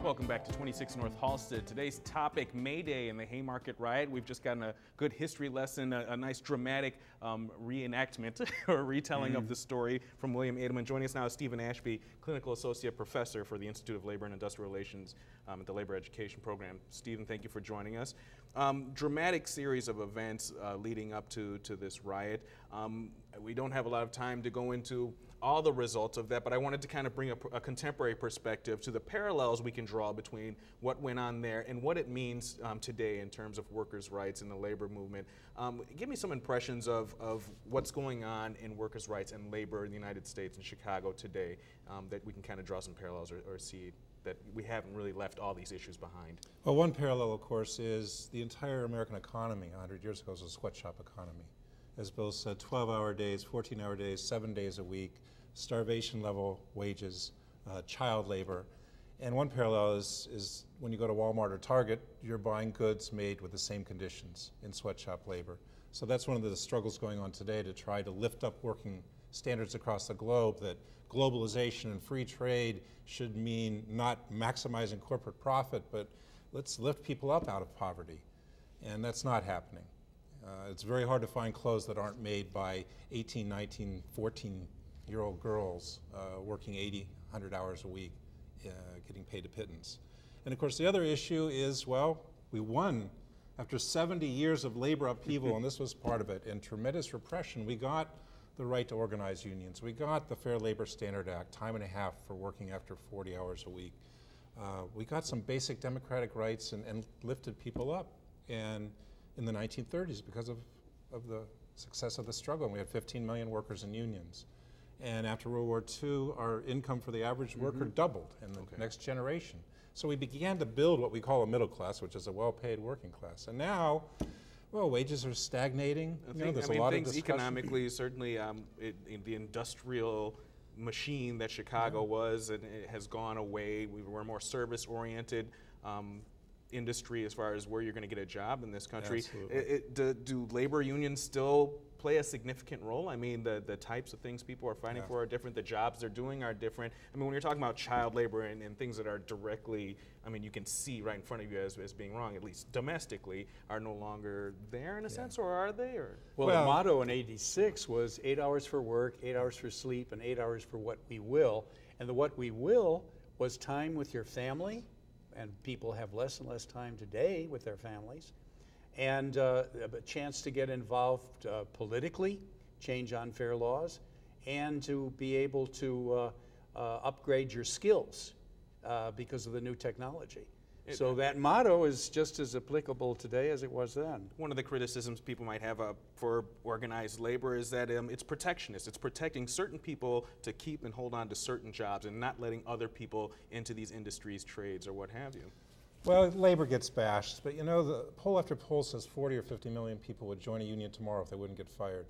Welcome back to 26 North Halsted. Today's topic, May Day and the Haymarket Riot. We've just gotten a good history lesson, a nice dramatic reenactment or retelling of the story from William Adelman. Joining us now is Stephen Ashby, Clinical Associate Professor for the Institute of Labor and Industrial Relations at the Labor Education Program. Stephen, thank you for joining us. Dramatic series of events leading up to this riot. We don't have a lot of time to go into all the results of that, but I wanted to kind of bring a contemporary perspective to the parallels we can draw between what went on there and what it means today in terms of workers' rights and the labor movement. Give me some impressions of what's going on in workers' rights and labor in the United States and Chicago today that we can kind of draw some parallels or see that we haven't really left all these issues behind. Well, one parallel, of course, is the entire American economy 100 years ago was a sweatshop economy. As Bill said, 12-hour days, 14-hour days, 7 days a week, starvation level wages, child labor. And one parallel is when you go to Walmart or Target, you're buying goods made with the same conditions in sweatshop labor. So that's one of the struggles going on today to try to lift up working standards across the globe, that globalization and free trade should mean not maximizing corporate profit, but let's lift people up out of poverty. And that's not happening. It's very hard to find clothes that aren't made by 18, 19, 14-year-old girls working 80, 100 hours a week, getting paid a pittance. And of course the other issue is, well, we won after 70 years of labor upheaval, and this was part of it, and tremendous repression. We got the right to organize unions. We got the Fair Labor Standard Act, time and a half for working after 40 hours a week. We got some basic democratic rights and lifted people up. And in the 1930s, because of the success of the struggle, and we had 15 million workers in unions. And after World War II, our income for the average worker doubled in the next generation. So we began to build what we call a middle class, which is a well-paid working class. And now, well, wages are stagnating. There's a lot of discussion. Economically, certainly in the industrial machine that Chicago was, and it has gone away. We were more service-oriented industry as far as where you're going to get a job in this country. Do labor unions still play a significant role? I mean, the types of things people are fighting for are different. The jobs they're doing are different. I mean, when you're talking about child labor and things that are directly, I mean, you can see right in front of you as being wrong, at least domestically, are no longer there in a sense, or are they? Or? Well, the motto in '86 was 8 hours for work, 8 hours for sleep, and 8 hours for what we will. And the what we will was time with your family, and people have less and less time today with their families, and a chance to get involved politically, change unfair laws, and to be able to upgrade your skills because of the new technology. So that motto is just as applicable today as it was then. One of the criticisms people might have for organized labor is that it's protectionist. It's protecting certain people to keep and hold on to certain jobs and not letting other people into these industries, trades, or what have you. Well, labor gets bashed, but you know, the poll after poll says 40 or 50 million people would join a union tomorrow if they wouldn't get fired,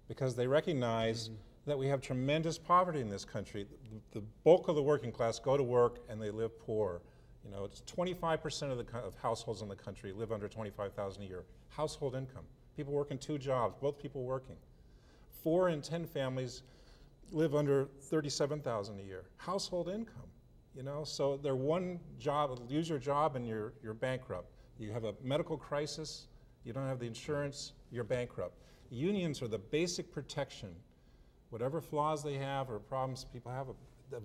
because they recognize that we have tremendous poverty in this country. The bulk of the working class go to work and they live poor. You know, it's 25% of households in the country live under $25,000 a year. Household income. People working 2 jobs, both people working. 4 in 10 families live under $37,000 a year. Household income. You know, so they're one job, lose your job and you're bankrupt. You have a medical crisis, you don't have the insurance, you're bankrupt. Unions are the basic protection, whatever flaws they have or problems people have,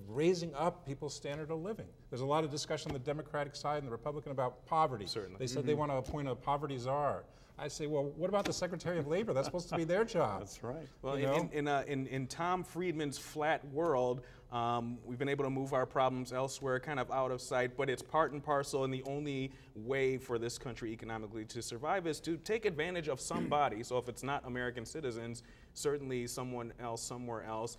raising up people's standard of living. There's a lot of discussion on the Democratic side and the Republican about poverty. Certainly. They said they want to appoint a poverty czar. I say, well, what about the Secretary of Labor? That's supposed to be their job. That's right. Well, in Tom Friedman's flat world, we've been able to move our problems elsewhere, kind of out of sight, but it's part and parcel, and the only way for this country economically to survive is to take advantage of somebody. So if it's not American citizens, certainly someone else, somewhere else.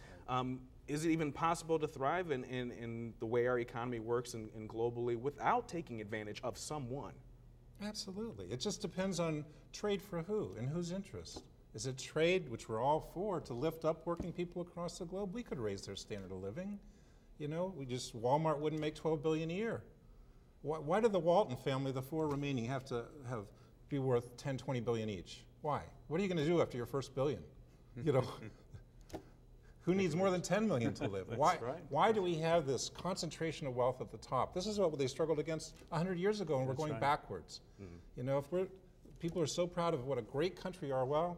Is it even possible to thrive in the way our economy works and globally without taking advantage of someone? Absolutely. It just depends on trade for who and whose interest. Is it trade, which we're all for, to lift up working people across the globe? We could raise their standard of living. You know, Walmart wouldn't make $12 billion a year. Why did the Walton family, the 4 remaining, have to be worth 10, 20 billion each? Why? What are you going to do after your first billion? You know, Who needs more than 10 million to live? Why, right. why do we have this concentration of wealth at the top? This is what they struggled against 100 years ago, and we're going backwards. You know, if people are so proud of what a great country we are, well,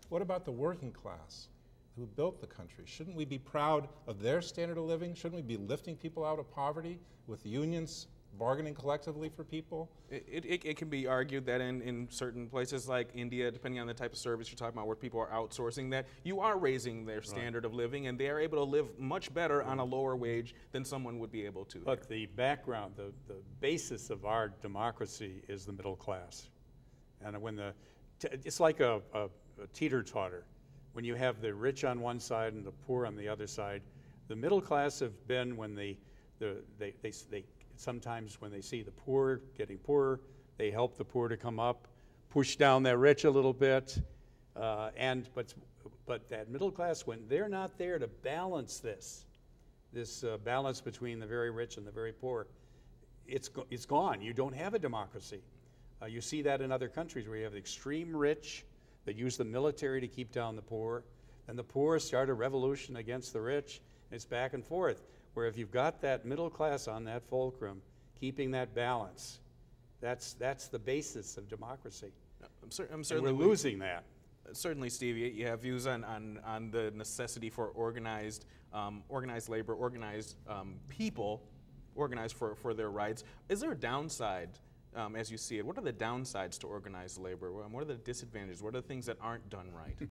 what about the working class who built the country? Shouldn't we be proud of their standard of living? Shouldn't we be lifting people out of poverty with unions bargaining collectively for people? It can be argued that in certain places like India, depending on the type of service you're talking about, where people are outsourcing, that you are raising their standard of living, and they are able to live much better on a lower wage than someone would be able to. But the background, the basis of our democracy is the middle class. And when it's like a teeter-totter. When you have the rich on one side and the poor on the other side, the middle class have been when they sometimes when they see the poor getting poorer, they help the poor to come up, push down that rich a little bit, but that middle class, when they're not there to balance this balance between the very rich and the very poor, it's gone. You don't have a democracy. You see that in other countries where you have the extreme rich that use the military to keep down the poor, and the poor start a revolution against the rich, and it's back and forth. Where if you've got that middle class on that fulcrum, keeping that balance, that's the basis of democracy. I'm certainly we're losing that. Certainly, Steve, you have views on the necessity for organized labor, organized people, organized for their rights. Is there a downside, as you see it? What are the downsides to organized labor? What are the disadvantages? What are the things that aren't done right?